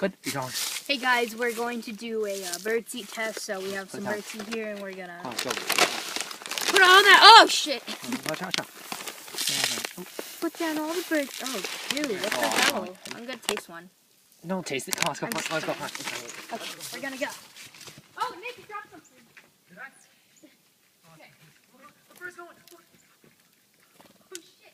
Good. You're going. Hey guys, we're going to do a birdseed test. So we have some birdseed here, and we're gonna Let's go. put all that. Oh shit! Watch out. Put down all the birds. Oh, dude, what the hell? I'm gonna taste one. Don't taste it. Come on, let's go. Let's go. Okay, we're gonna go. Oh, Nick, you dropped something. Did I? Okay. The bird's going. Oh shit!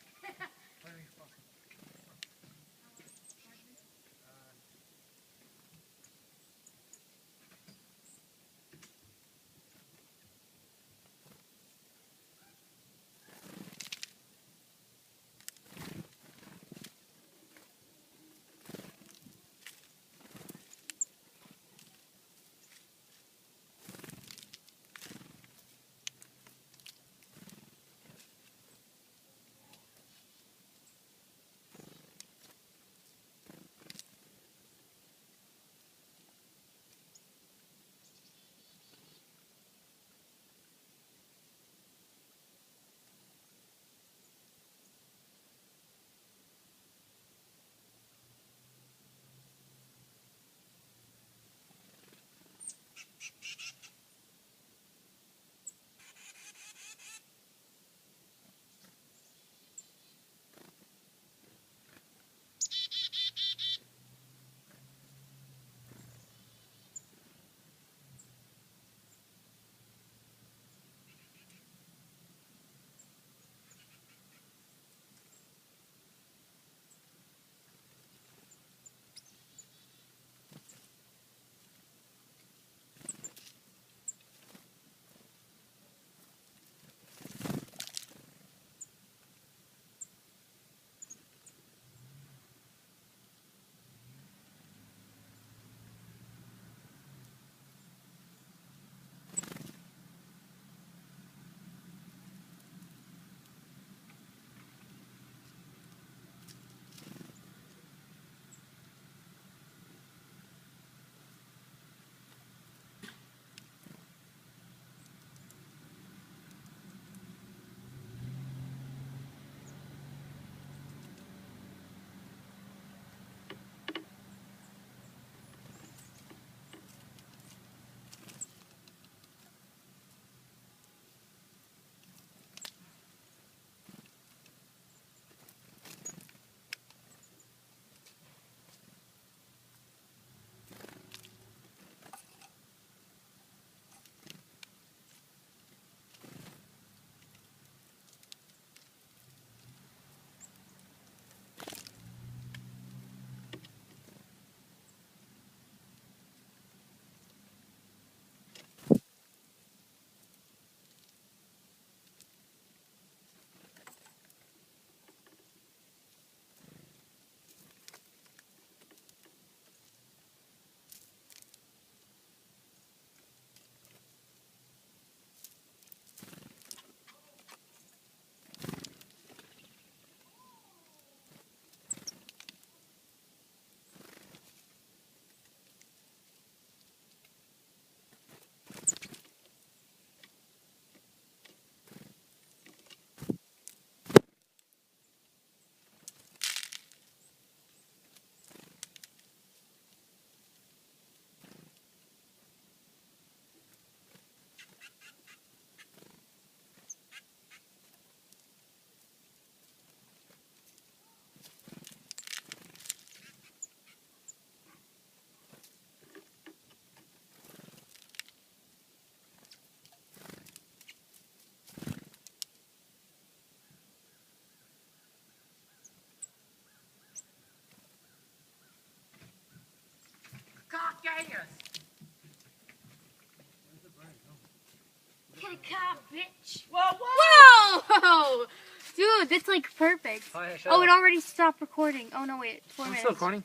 Get a cop, bitch! Whoa! Dude, that's like perfect. Oh, it already stopped recording. Oh no, wait, 4 minutes. Still recording?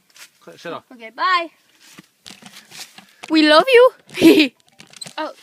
Shut off. Okay, bye. We love you. Oh.